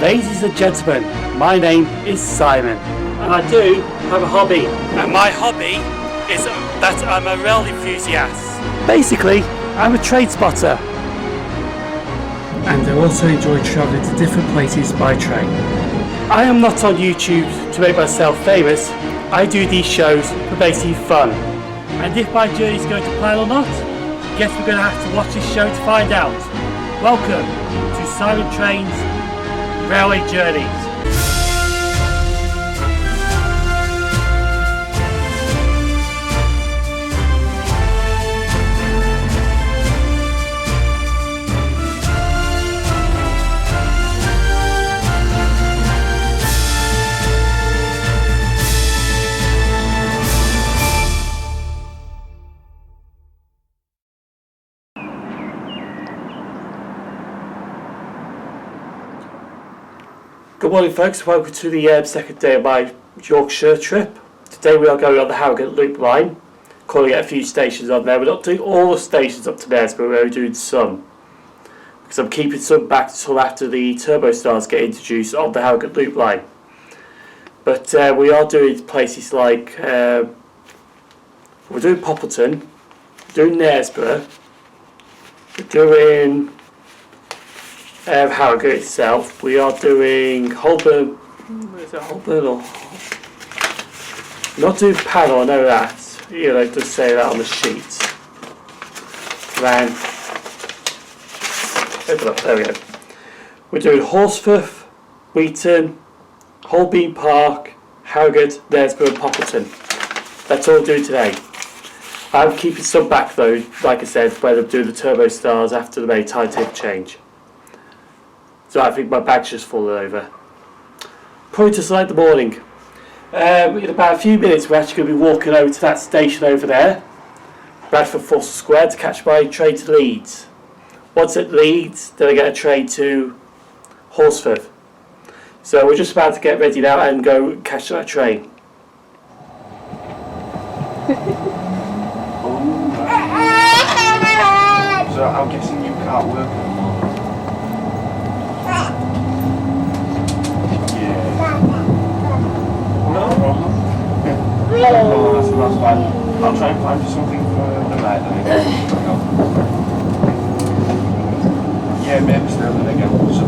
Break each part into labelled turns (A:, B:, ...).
A: Ladies and gentlemen, my name is Simon, and I do have a hobby. And my hobby is that I'm a rail enthusiast. Basically, I'm a trade spotter. And I also enjoy travelling to different places by train. I am not on YouTube to make myself famous. I do these shows for basically fun. And if my journey is going to plan or not, guess we're going to have to watch this show to find out. Welcome to Simon Trains Railway Journeys. Good morning folks, welcome to the second day of my Yorkshire trip. Today we are going on the Harrogate Loop line, calling at a few stations on there. We're not doing all the stations up to Knaresborough, we're only doing some. Because I'm keeping some back until after the turbo stars get introduced on the Harrogate Loop line. But we are doing places like, we're doing Poppleton, we're doing Knaresborough, we're doing Harrogate itself. We are doing Hornbeam. Is it Hornbeam or? Not doing panel, I know that. You know, it does say that on the sheet. Then, open up, there we go. We're doing Horsforth, Weeton, Hornbeam Park, Harrogate, Knaresborough and Poppleton. That's all we're doing today. I'm keeping some back though, like I said, when I'm doing the turbo stars after the main timetable change. So I think my bag's just fallen over. Probably just like the morning. In about a few minutes we're actually going to be walking over to that station over there, Bradford Forster Square, to catch my train to Leeds. Once at Leeds, then I get a train to Horsforth. So we're just about to get ready now and go catch that train.
B: So I'm guessing you can't work. Oh, that's fine. I'll try and find you something for the night then again. Yeah, maybe still then again. So,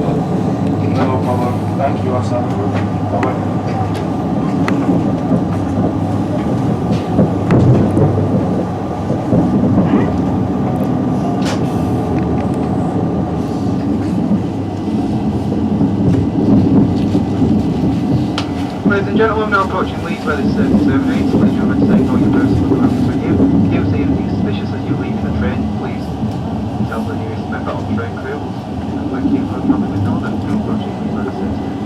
B: no problem. Thank you, Asa. Bye-bye.
C: Ladies and gentlemen, now approaching Leeds where this service terminates. Please remember to take all your personal belongings with you. If you see anything suspicious as you leave the train, please tell the nearest member of the train crew. And thank you for coming with Northern to approaching Leeds where this service terminates.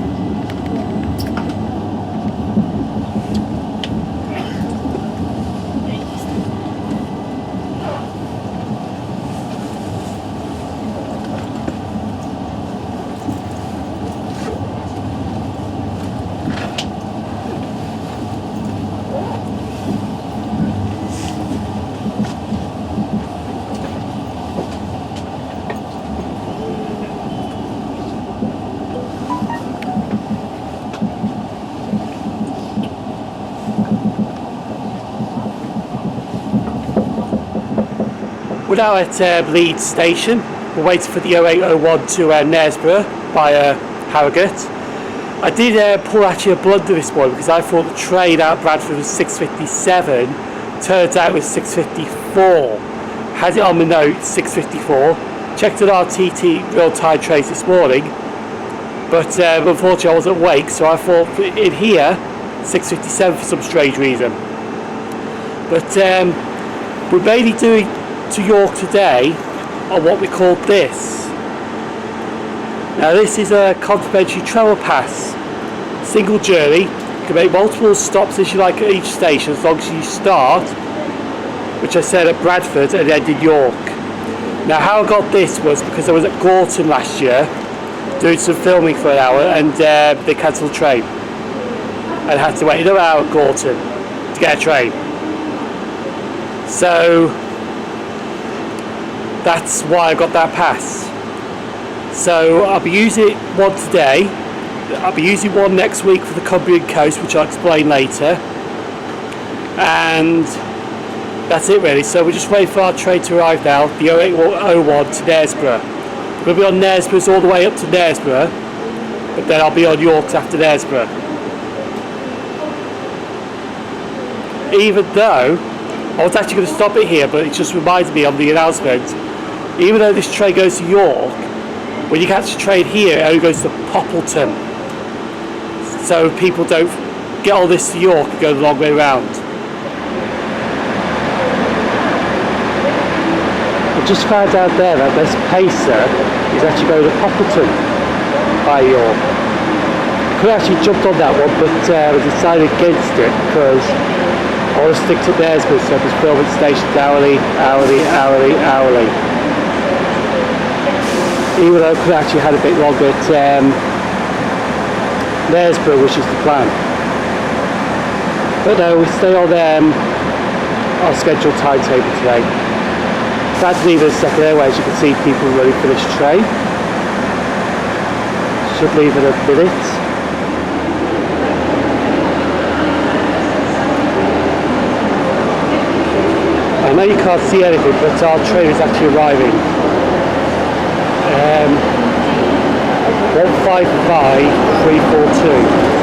A: We're now at Leeds Station. We're waiting for the 0801 to Knaresborough by Harrogate. I did pull actually a blunder this morning because I thought the train out Bradford was 6:57. Turns out it was 6:54. Had it on my note 6:54. Checked an RTT real-time trace this morning, but unfortunately I wasn't awake, so I thought in here 6:57 for some strange reason. But we're mainly doing to York today on what we call this. Now this is a complimentary travel pass, single journey. You can make multiple stops as you like at each station as long as you start, which I said at Bradford and end in York. Now how I got this was because I was at Gorton last year doing some filming for an hour and they cancelled the train and I had to wait another hour at Gorton to get a train. So that's why I got that pass. So I'll be using one today I'll be using one next week for the Cumbrian coast, which I'll explain later. And that's it really. So we're just waiting for our train to arrive now, the 0801 to Knaresborough. We'll be on Knaresborough all the way up to Knaresborough, but then I'll be on Yorks after Knaresborough. Even though I was actually going to stop it here, but it just reminded me on the announcement, even though this train goes to York, when you catch the train here, it only goes to Poppleton. So people don't get all this to York and go the long way round. I just found out there that this pacer is actually going to Poppleton by York. I could have actually jumped on that one, but I decided against it because I want to stick to Knaresborough, so there's filming stations hourly. Even though I could have actually had a bit longer at Knaresborough, which is the plan. But no, we stay on our scheduled timetable today. So I had to leave at a second airway, as you can see people running for this train. Should leave in a minute. I know you can't see anything, but our train is actually arriving. 155342.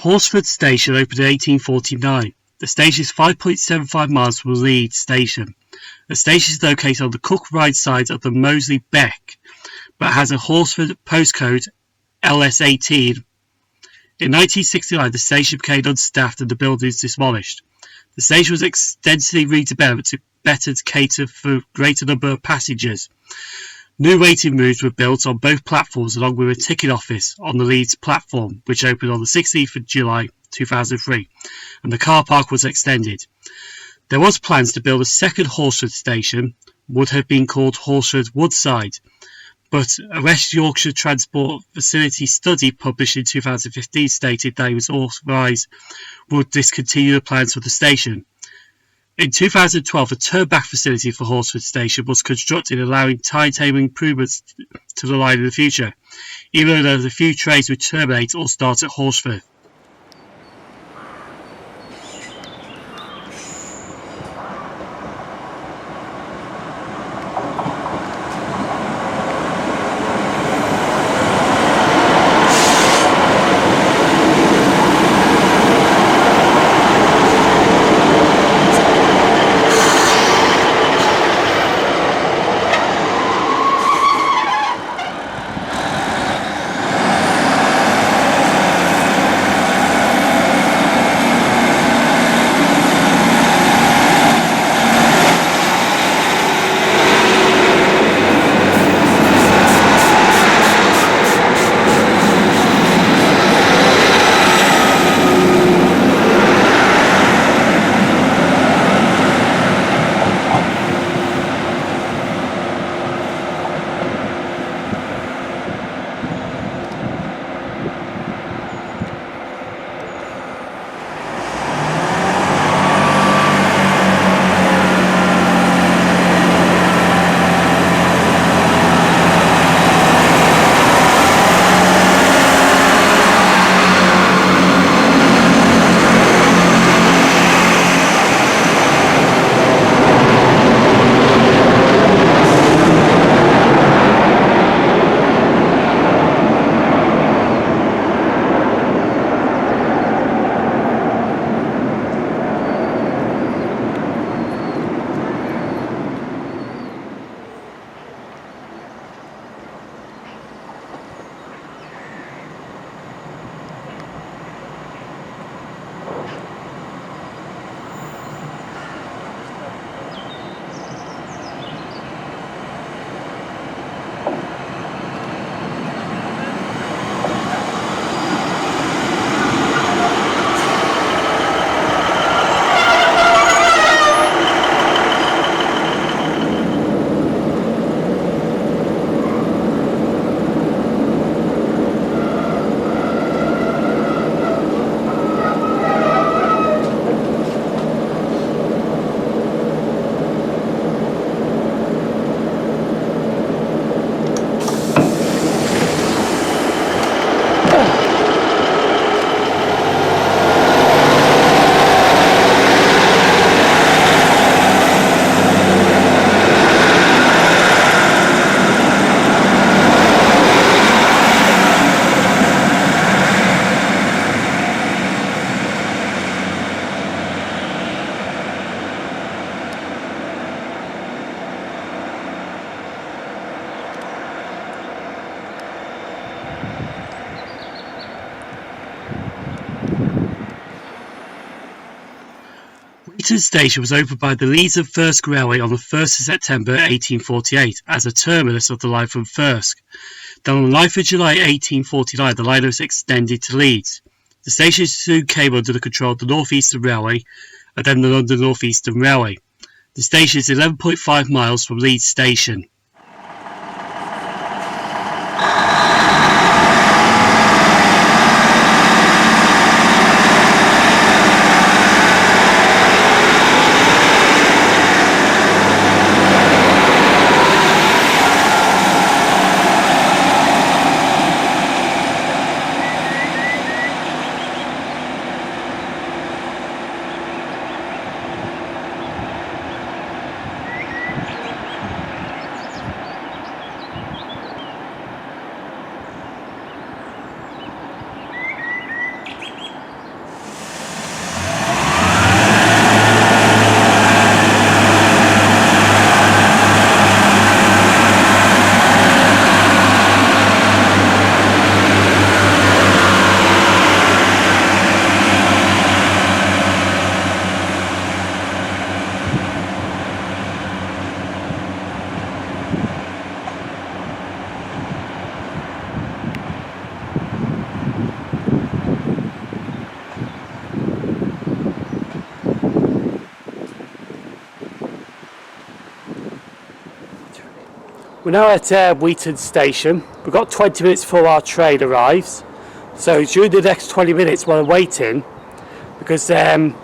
A: Horford Station opened in 1849. The station is 5.75 miles from Leeds Station. The station is located on the Cook Ride side of the Moseley Beck, but has a Horsforth postcode LS18. In 1969, the station became unstaffed and the building was demolished. The station was extensively redeveloped to better cater for a greater number of passengers. New waiting rooms were built on both platforms along with a ticket office on the Leeds platform, which opened on the 16th of July 2003, and the car park was extended. There was plans to build a second Horsforth station, would have been called Horsforth Woodside, but a West Yorkshire Transport Facility study published in 2015 stated that it was authorised would discontinue the plans for the station. In 2012, a turn-back facility for Horsford Station was constructed, allowing timetable improvements to the line in the future, even though a few trains would terminate or start at Horsforth. Wheaton Station was opened by the Leeds and Thirsk Railway on the 1st of September 1848 as a terminus of the line from Thirsk. Then on the 9th of July 1849 the line was extended to Leeds. The station soon came under the control of the North Eastern Railway and then the London North Eastern Railway. The station is 11.5 miles from Leeds Station. We're now at Wheaton Station. We've got 20 minutes before our train arrives. So during the next 20 minutes while I'm waiting, because when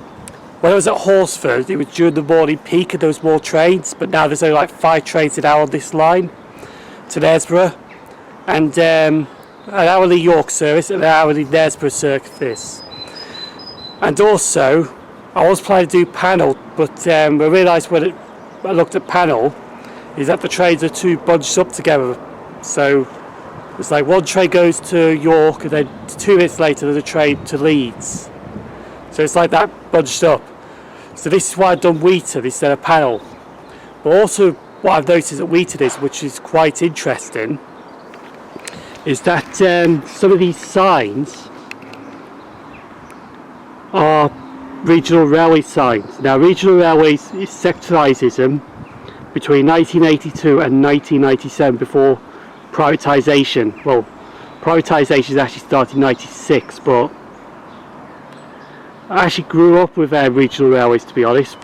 A: I was at Horsforth, it was during the morning peak and there was more trains, but now there's only like 5 trains an hour on this line to Knaresborough, and an hourly York service and an hourly Knaresborough service. And also, I was planning to do panel, but I realised when I looked at panel, is that the trains are too bunched up together. So it's like one train goes to York and then 2 minutes later there's a train to Leeds. So it's like that bunched up. So this is why I've done Weeton instead of panel. But also what I've noticed at Weeton is, which is quite interesting, is that some of these signs are regional railway signs. Now regional railways sectorises them between 1982 and 1997 before privatisation. Well, privatisation actually started in 96, but I actually grew up with regional railways, to be honest,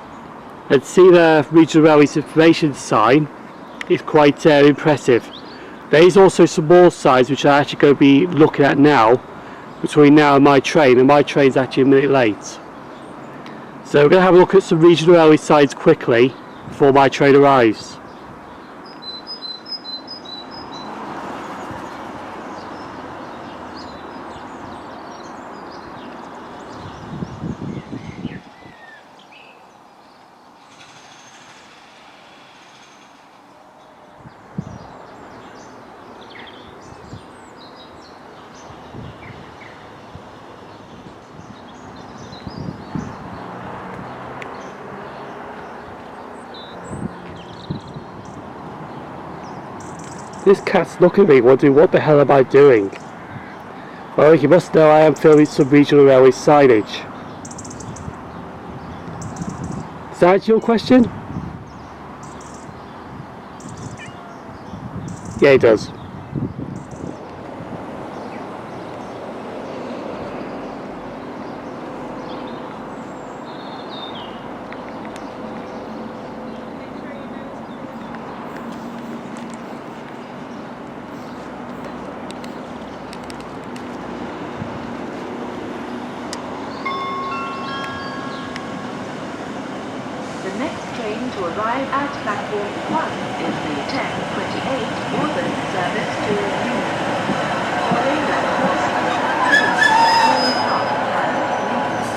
A: and see the regional railways information sign is quite impressive. There is also some more signs which I actually going to be looking at now between now and my train, and my train's actually a minute late. So we're going to have a look at some regional railway signs quickly before my train arrives. This cat's looking at me wondering what the hell am I doing? Well, you must know I am filming some regional railway signage. Does that answer your question? Yeah, it does.
D: The next train to arrive at platform 1 is the 10:28 Northern service to Weeton, following at Horsforth, Hornbeam Park and Leeds.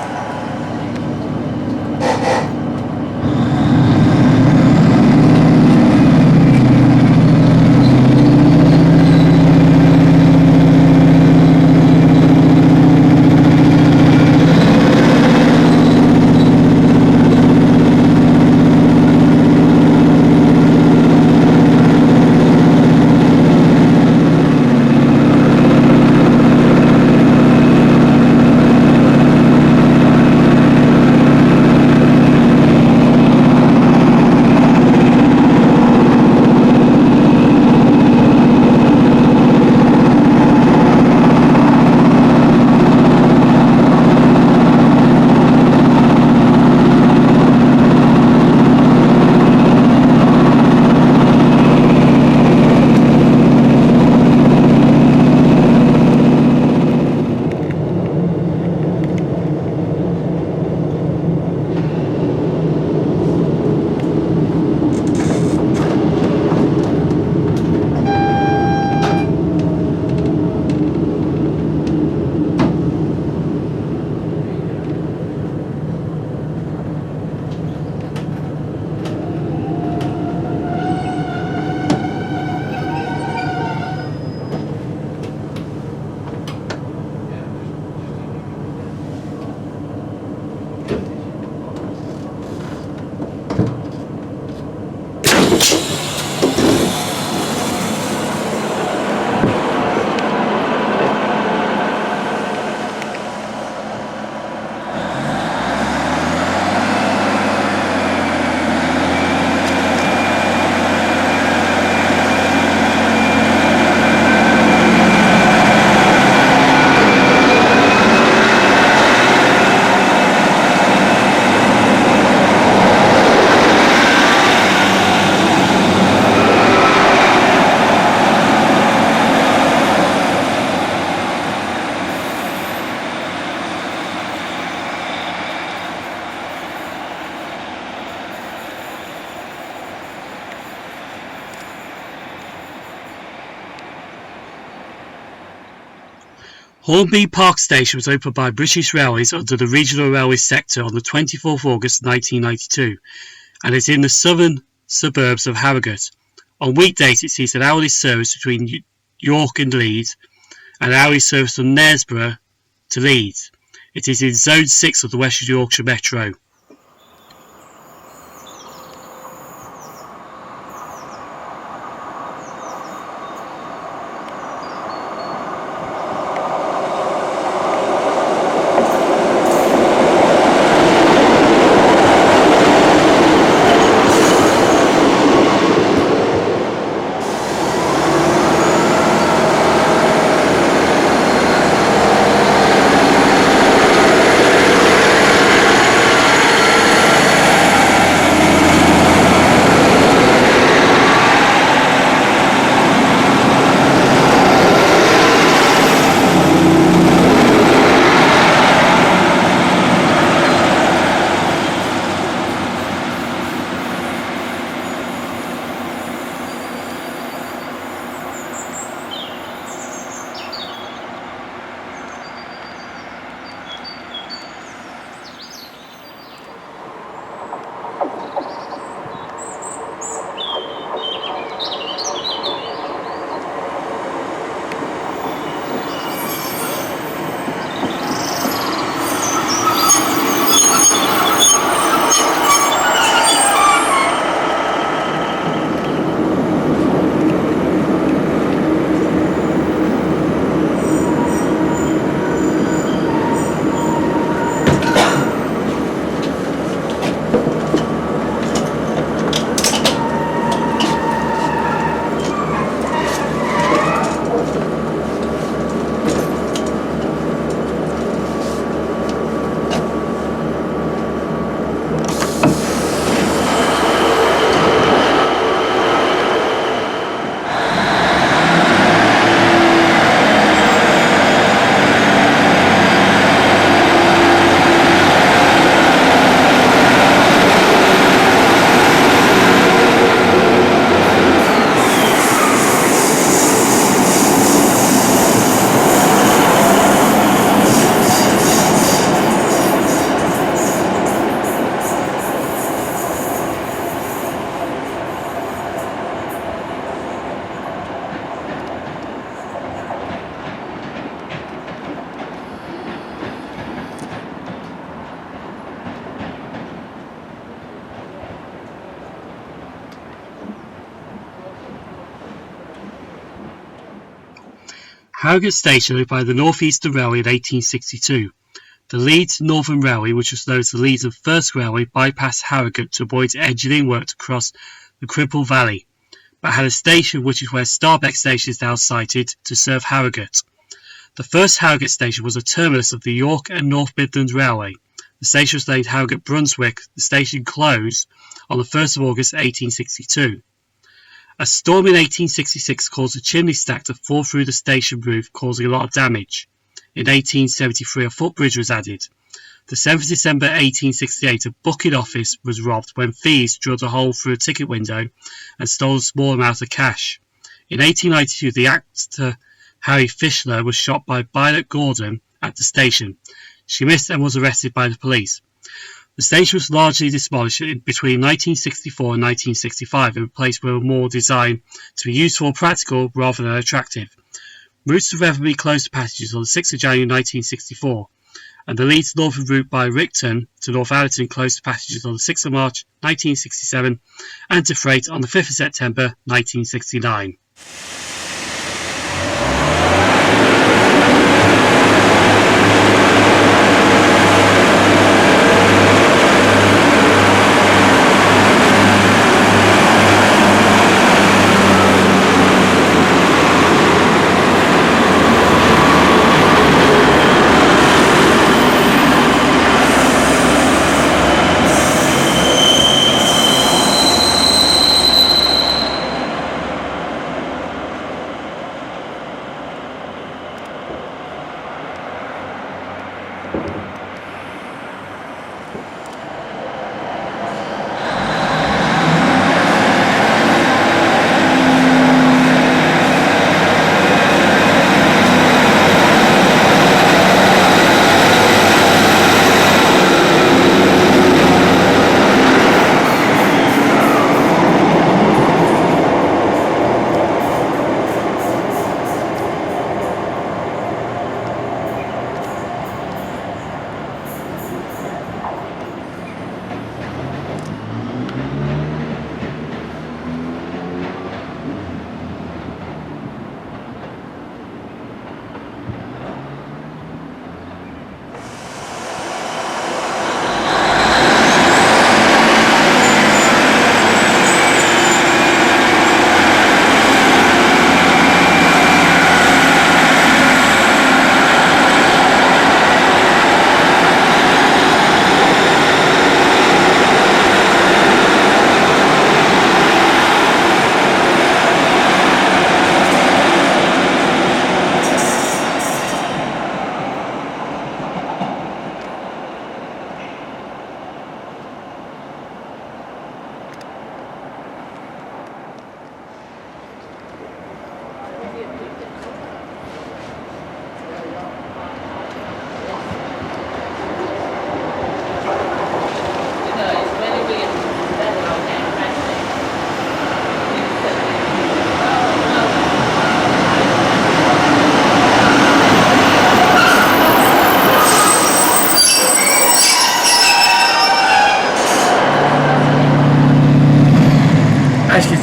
A: Hornbeam Park Station was opened by British Railways under the Regional Railway sector on the 24th August 1992 and is in the southern suburbs of Harrogate. On weekdays it sees an hourly service between York and Leeds and an hourly service from Knaresborough to Leeds. It is in Zone 6 of the West Yorkshire Metro. Harrogate Station opened by the North Eastern Railway in 1862. The Leeds Northern Railway, which was known as the Leeds and First Railway, bypassed Harrogate to avoid engineering work to cross the Cripple Valley, but had a station which is where Starbeck Station is now sited to serve Harrogate. The first Harrogate station was a terminus of the York and North Midlands Railway. The station was named Harrogate Brunswick. The station closed on the 1st of August 1862. A storm in 1866 caused a chimney stack to fall through the station roof, causing a lot of damage. In 1873, a footbridge was added. The 7th of December 1868, a booking office was robbed when thieves drilled a hole through a ticket window and stole a small amount of cash. In 1892, the actor Harry Fischler was shot by Violet Gordon at the station. She missed and was arrested by the police. The station was largely demolished between 1964 and 1965 and replaced with a more designed to be useful and practical rather than attractive. Routes to Weatherby closed to passengers on the 6th of January 1964, and the Leeds Northern route by Weeton to Northampton closed to passengers on the 6th of March 1967 and to freight on the 5th of September 1969.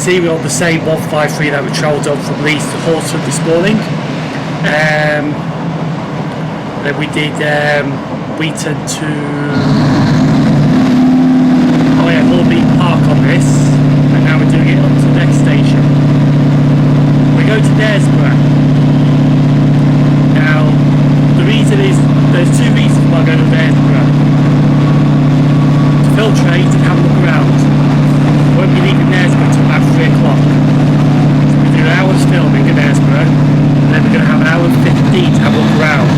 A: see we're on the same 153 that we travelled up from Leeds to Horsforth this morning. Then we did Weeton to Hornbeam Park on this, and now we're doing it up to the next station. We go to Knaresborough. Now the reason is, there's two reasons why I go to Knaresborough. To filtrate and have a look around. Won't be leaving Knaresborough until about 3 o'clock. So we do an hour's filming at Knaresborough, and then we're going to have an hour and 15 to have a look around.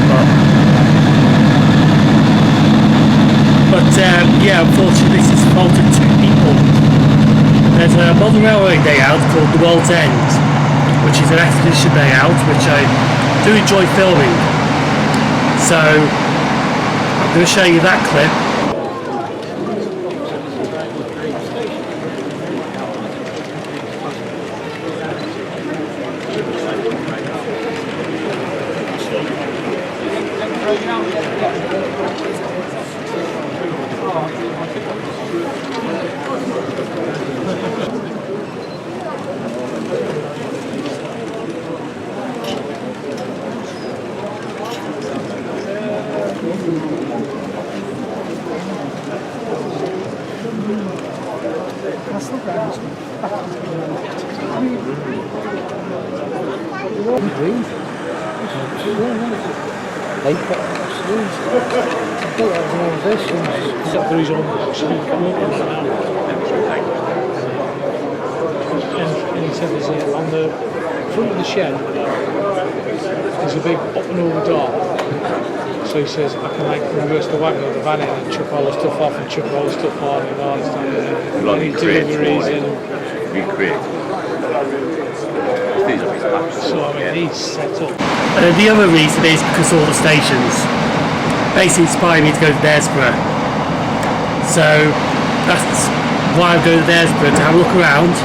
A: But yeah, unfortunately this is fault of 2 people. There's a modern railway day out called The World's End, which is an expedition day out, which I do enjoy filming. So I'm going to show you that clip.
E: And he said there's on the front of the shed there's a big up and over door. So he says I can like reverse the wagon or the van in and chuck all the stuff off and chuck all the stuff on and all this stuff. And he deliveries and
F: recreate.
E: So I mean he's set up.
A: The other reason is because all the stations basically inspired me to go to Knaresborough. So that's why I'm going to Knaresborough, to have a look around.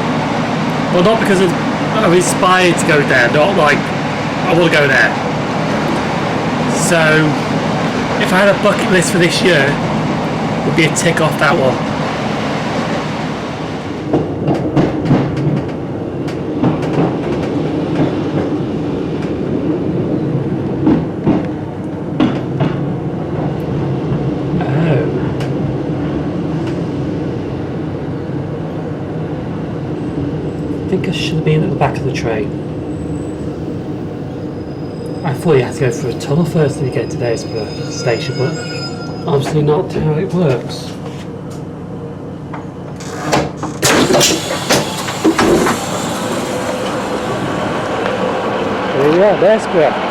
A: Well, not because I'm inspired to go there, not like I want to go there. So if I had a bucket list for this year, it would be a tick off that one. I think I should have been at the back of the train. I thought you had to go through a tunnel first to get to Knaresborough station, but obviously not how it works. There we are, Knaresborough.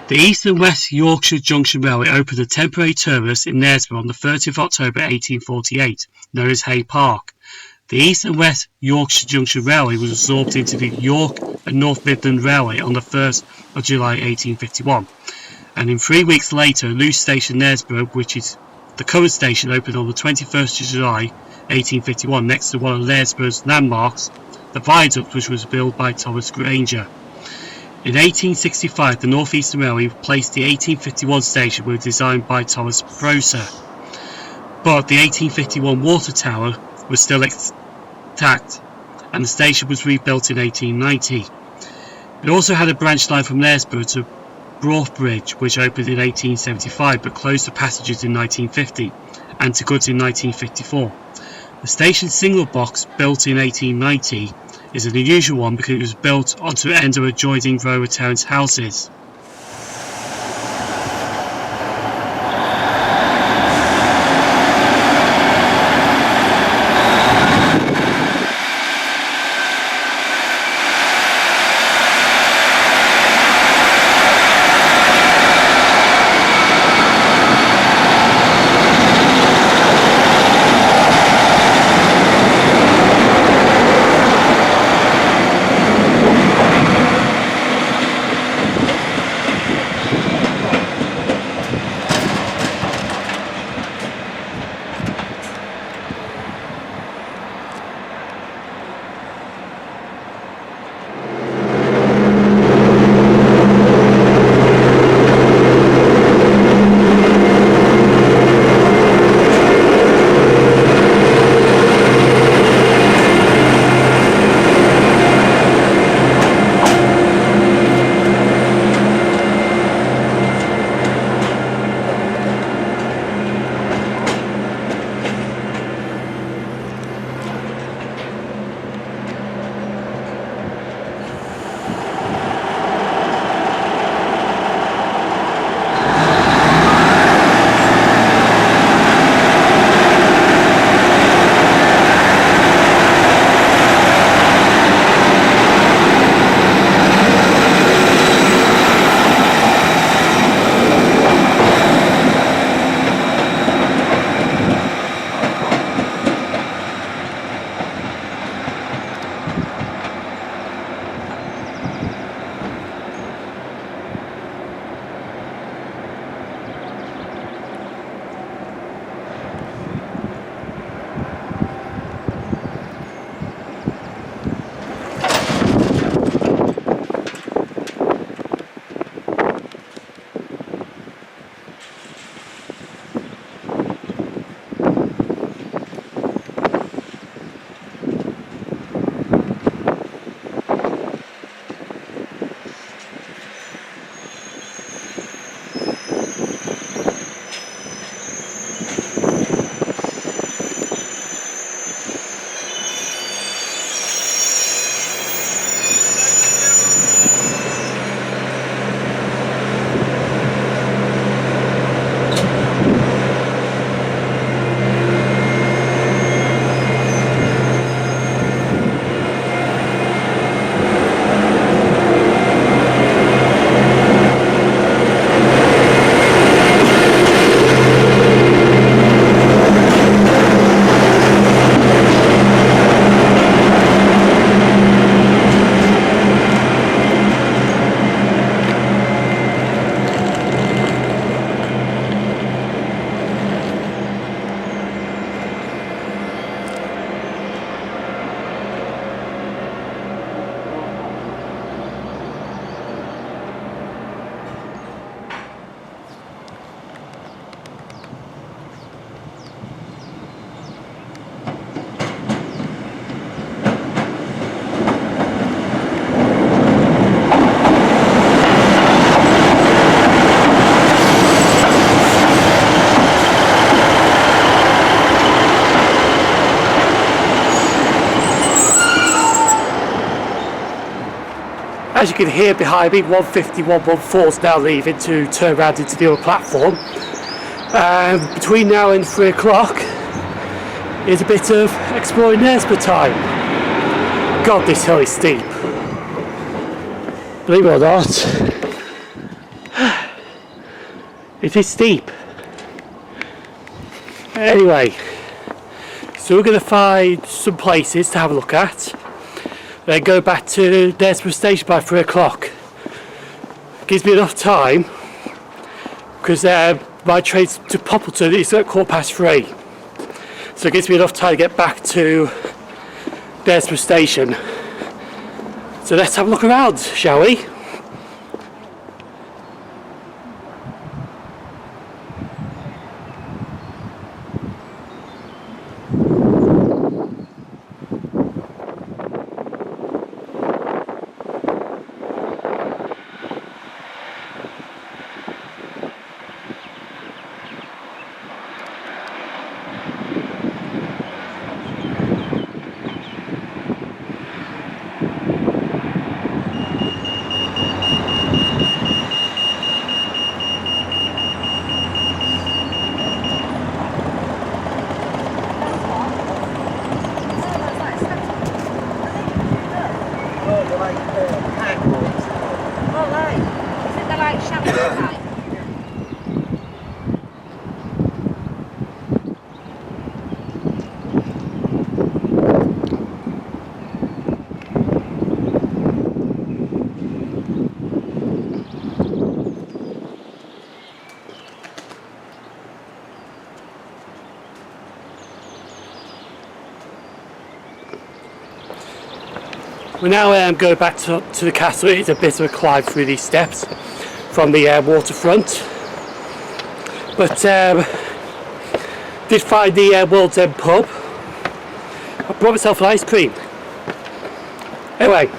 A: The East and West Yorkshire Junction Railway opened a temporary terminus in Knaresborough on the 30th of October 1848, known as Hay Park. The East and West Yorkshire Junction Railway was absorbed into the York and North Midland Railway on the 1st of July 1851, and in 3 weeks later a new station Knaresborough, which is the current station, opened on the 21st of July 1851 next to one of Knaresborough's landmarks, the viaduct, which was built by Thomas Granger. In 1865, the North Eastern Railway replaced the 1851 station, which was designed by Thomas Prosser, but the 1851 water tower was still intact, and the station was rebuilt in 1890. It also had a branch line from Knaresborough to Broadbridge, which opened in 1875 but closed to passengers in 1950 and to goods in 1954. The station's single box, built in 1890, is an unusual one because it was built onto the end of adjoining row of terraced houses. As you can hear behind me, 150, 114 is now leaving to turn around into the other platform. Between now and 3 o'clock is a bit of exploring Knaresborough time. God, this hill is steep. Believe it or not, it is steep. Anyway, so we're going to find some places to have a look at. Then go back to Knaresborough Station by 3 o'clock. Gives me enough time because my train to Poppleton is at 3:15. So it gives me enough time to get back to Knaresborough Station. So let's have a look around, shall we? We now go back to the castle. It's a bit of a climb through these steps from the waterfront, but did find the World's End pub. I brought myself an ice cream. Anyway,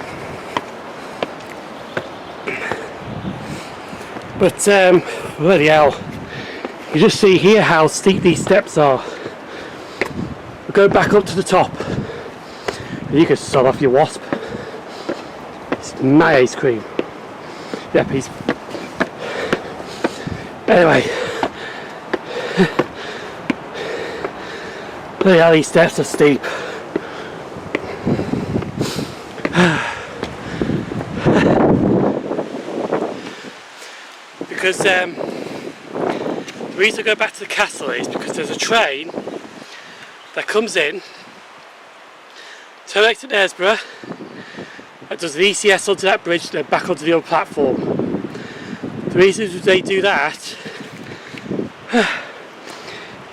A: but bloody hell, you just see here how steep these steps are. We go back up to the top. You can sod off your wasp. It's my ice cream. Yeah, please. Anyway. Look how these steps are steep. Because the reason I go back to the castle is because there's a train that comes in, terminates at Knaresborough, and does the ECS onto that bridge, then back onto the other platform. The reason they do that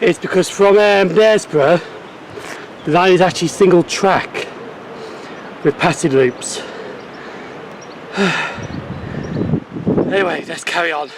A: is because from Knaresborough, the line is actually single track with passing loops. Anyway, let's carry on.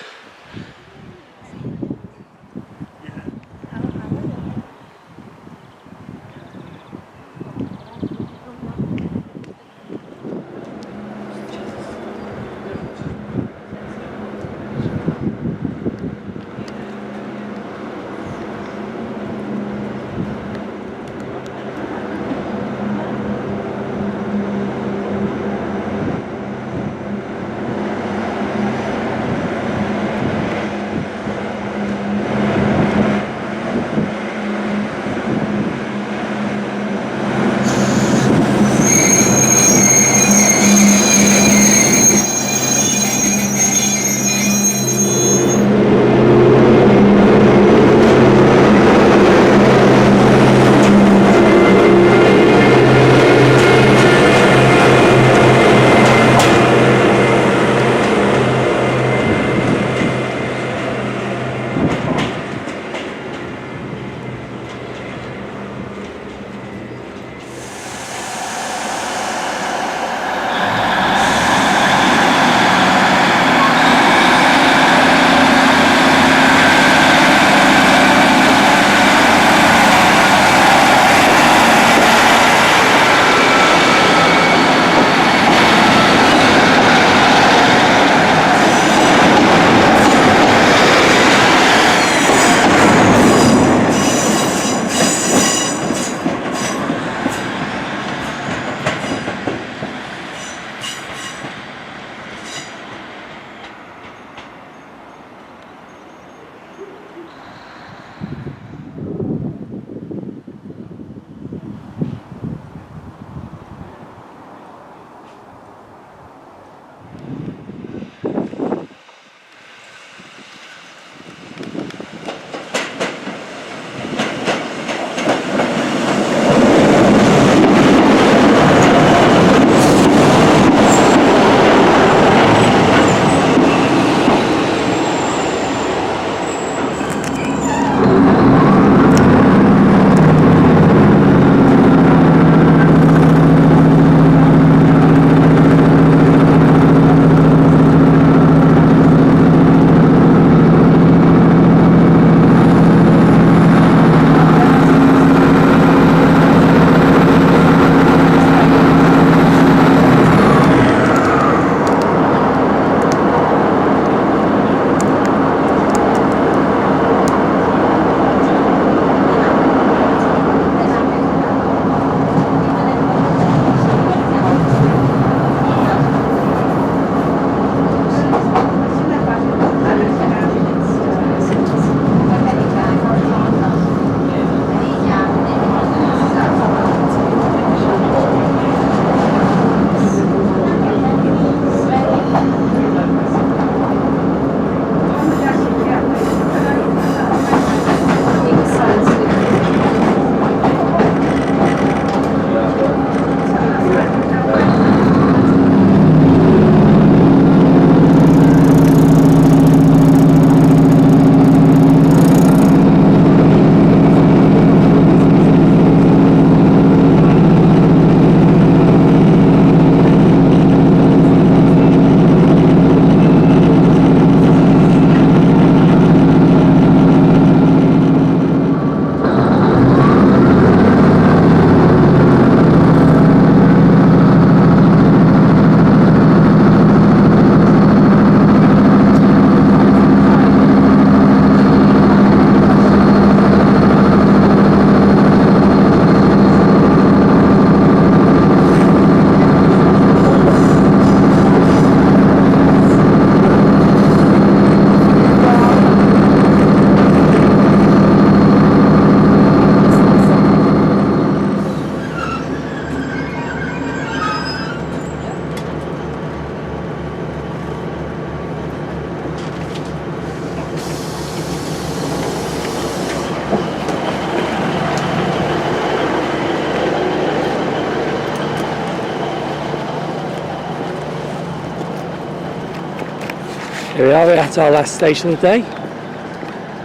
A: Here we are, we're at our last station of the day,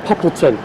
A: Poppleton.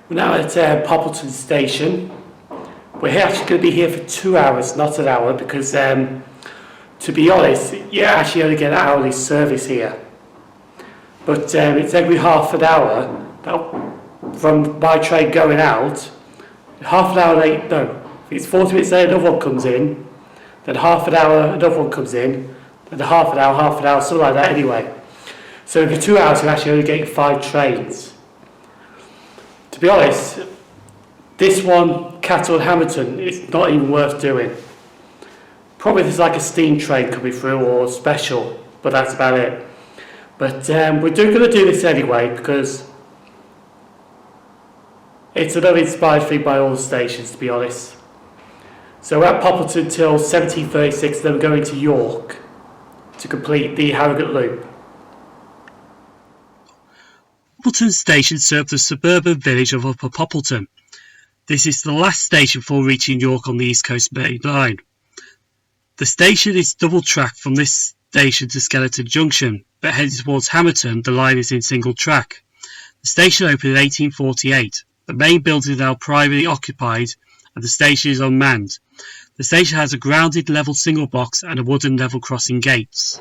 A: We're now at Poppleton Station. We're actually going to be here for 2 hours, not an hour, because to be honest, you actually only get hourly service here. But it's every half an hour from my train going out. Half an hour late, no, it's 40 minutes late, another one comes in. Then half an hour, another one comes in. Then half an hour, something like that anyway. So for 2 hours, we're actually only getting 5 trains. To be honest, this one, Cattle and Hamilton, it's not even worth doing. Probably there's like a steam train coming through or special, but that's about it. But we're going to do this anyway because it's another inspired thing by all the stations, to be honest. So we're at Poppleton till 1736, then we're going to York to complete the Harrogate Loop. Poppleton Station served the suburban village of Upper Poppleton. This is the last station before reaching York on the East Coast Main Line. The station is double track from this station to Skeleton Junction, but heading towards Hamilton, the line is in single track. The station opened in 1848. The main building is now privately occupied and the station is unmanned. The station has a grounded level single box and a wooden level crossing gates.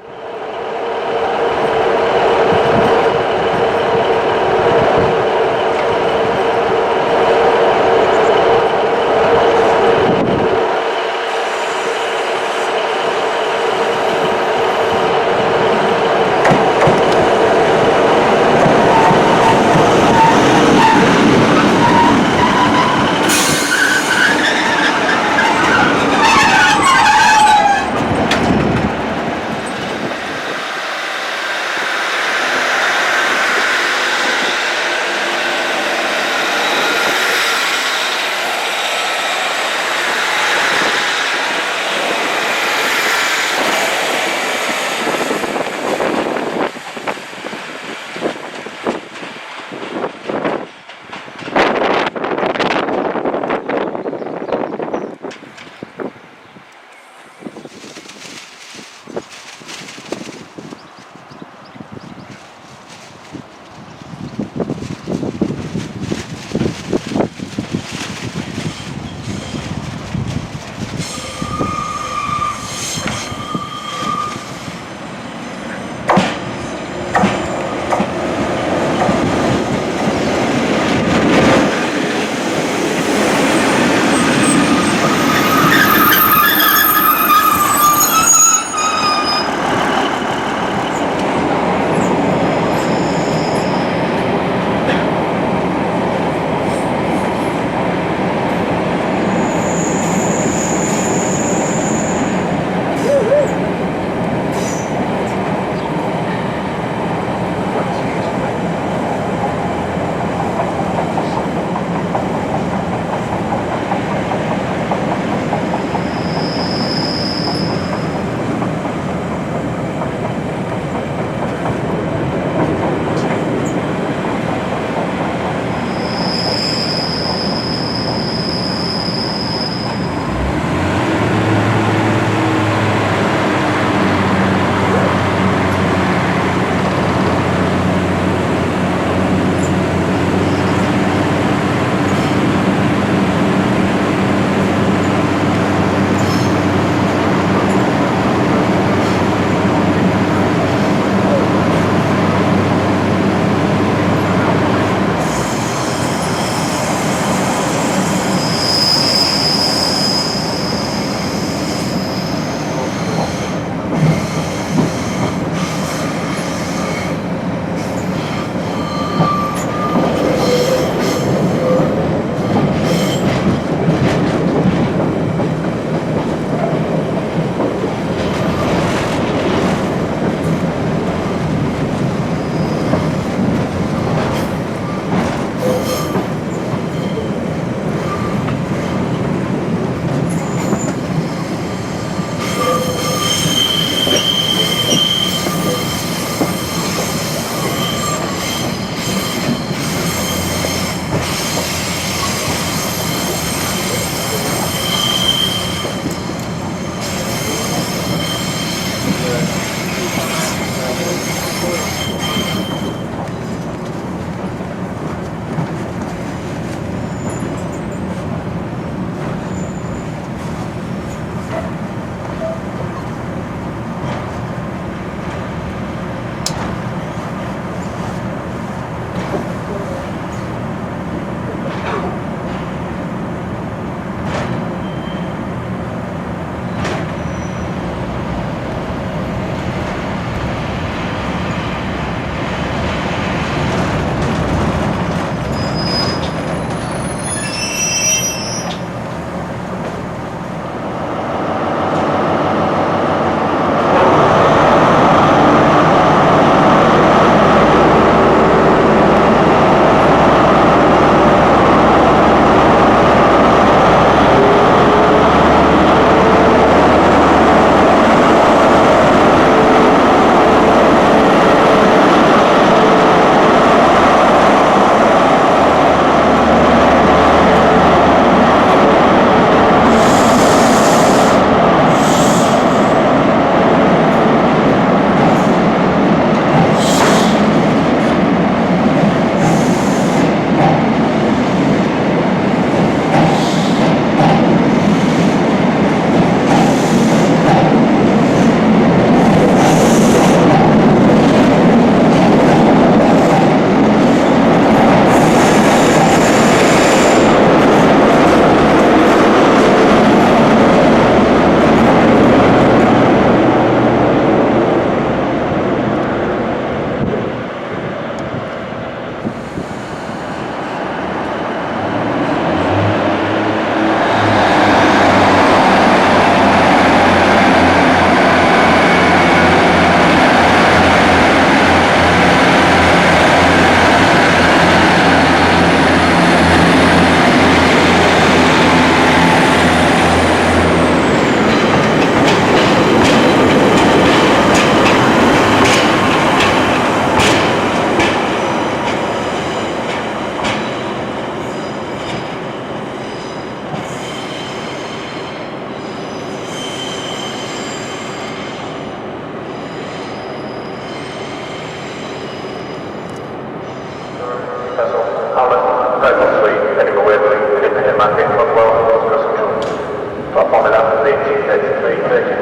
F: Platform 11, Leeds, 33, 32.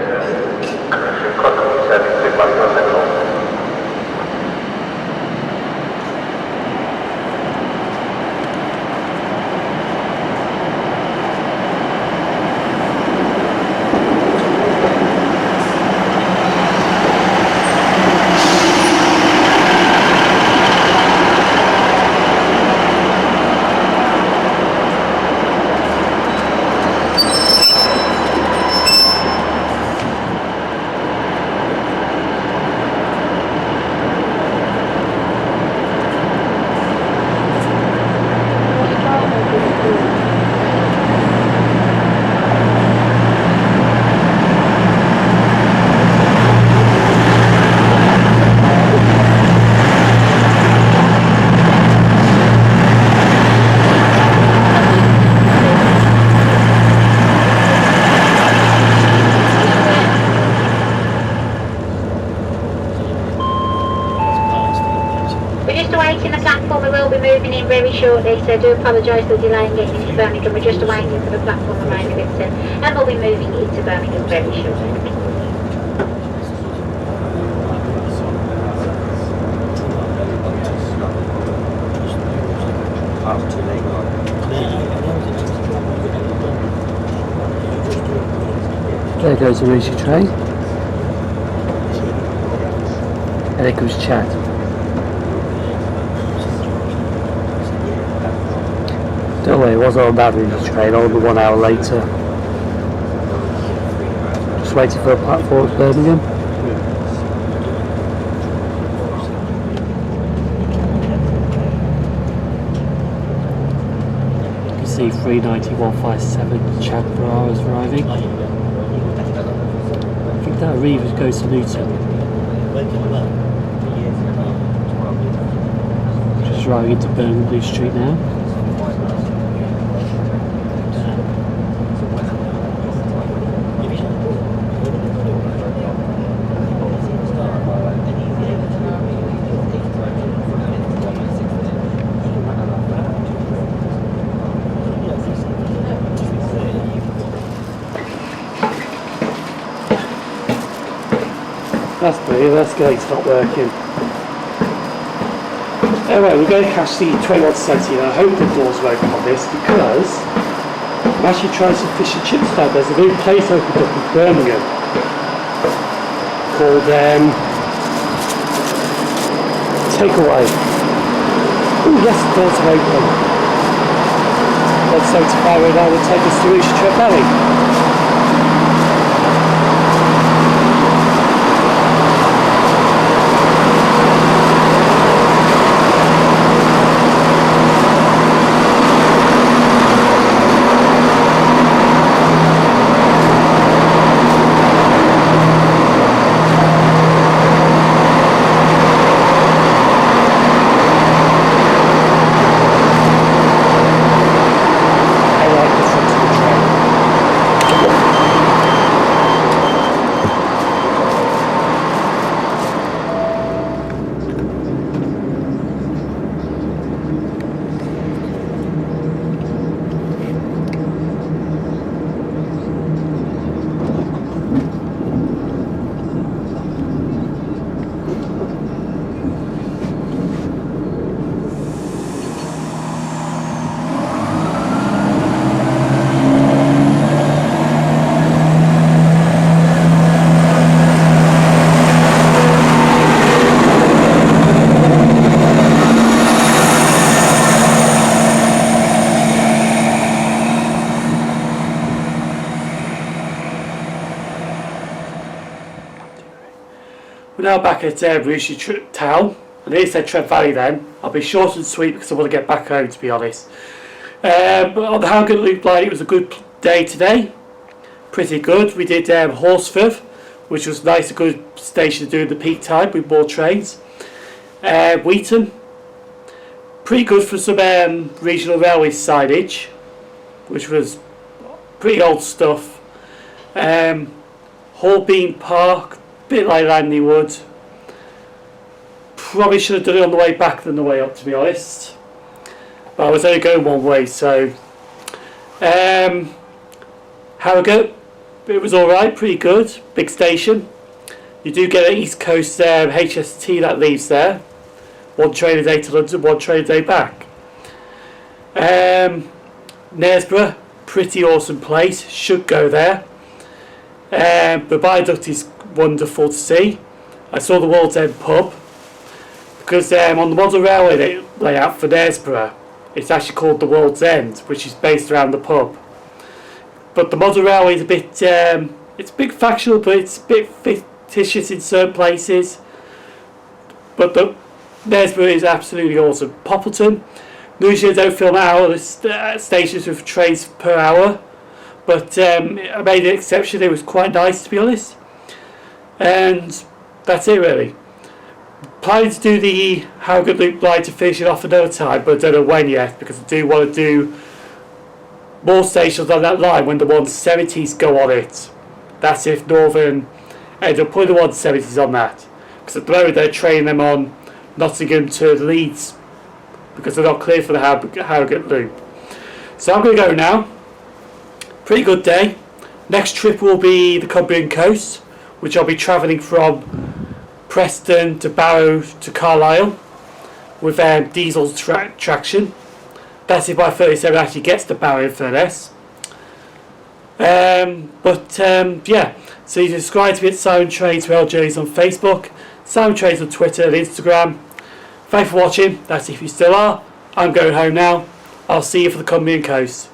F: Connection, Crossing 72, Bangor Central.
G: Very shortly, so I do apologise for the delay in getting into Birmingham. We're just waiting for the platform around Weeton, and we'll be moving into Birmingham very shortly.
A: There goes the Rishi train. And there goes Chad. Don't worry, it wasn't on that Rishi train, only 1 hour later. Just waiting for a platform at Birmingham. You can see 39157 Chad per hour is arriving. I think that Reeves goes to Newton. Just arriving into Birmingham New Street now. That's brilliant, that's great, it's not working. Anyway, we're going to catch the 2170 and I hope the doors will open on this because I'm actually trying some fish and chips now. There's a new place opened up in Birmingham called Takeaway. Oh yes, the doors are open. 175 right now will take us to Trent Valley. We're now back at Rishi Town, and it said Trent Valley then. I'll be short and sweet because I want to get back home, to be honest. But on the Harrogate Loop line, it was a good day today. Pretty good. We did Horsforth, which was nice, a good station to do in the peak time with more trains. Weeton, pretty good for some regional railway signage, which was pretty old stuff. Hornbeam Park, bit like Langley Wood. Probably should have done it on the way back than the way up, to be honest. But I was only going one way, so. Harrogate, it was alright, pretty good, big station. You do get an East Coast HST that leaves there. One train a day to London, one train a day back. Knaresborough, pretty awesome place, should go there. The viaduct is wonderful to see. I saw the World's End pub, because on the model railway layout for Knaresborough, it's actually called the World's End, which is based around the pub. But the model railway is a bit, it's a bit factional, but it's a bit fictitious in certain places. But the Knaresborough is absolutely awesome. Poppleton, usually I don't film hourless stations with trains per hour, but I made an exception. It was quite nice, to be honest. And that's it really. Planning to do the Harrogate Loop line to finish it off another time, but I don't know when yet, because I do want to do more stations on that line when the 170s go on it. That's if Northern end up putting the 170s on that, because at the moment they're training them on Nottingham to Leeds, because they're not clear for the Harrogate Loop. So I'm going to go now. Pretty good day. Next trip will be the Cumbrian coast, which I'll be travelling from Preston to Barrow to Carlisle with diesel traction. That's if my 37 actually gets to Barrow in Furness. Yeah, so you can subscribe to me at Simon Trades Rail Journeys on Facebook, Simon Trades on Twitter and Instagram. Thanks for watching. That's if you still are. I'm going home now. I'll see you for the Cumbrian coast.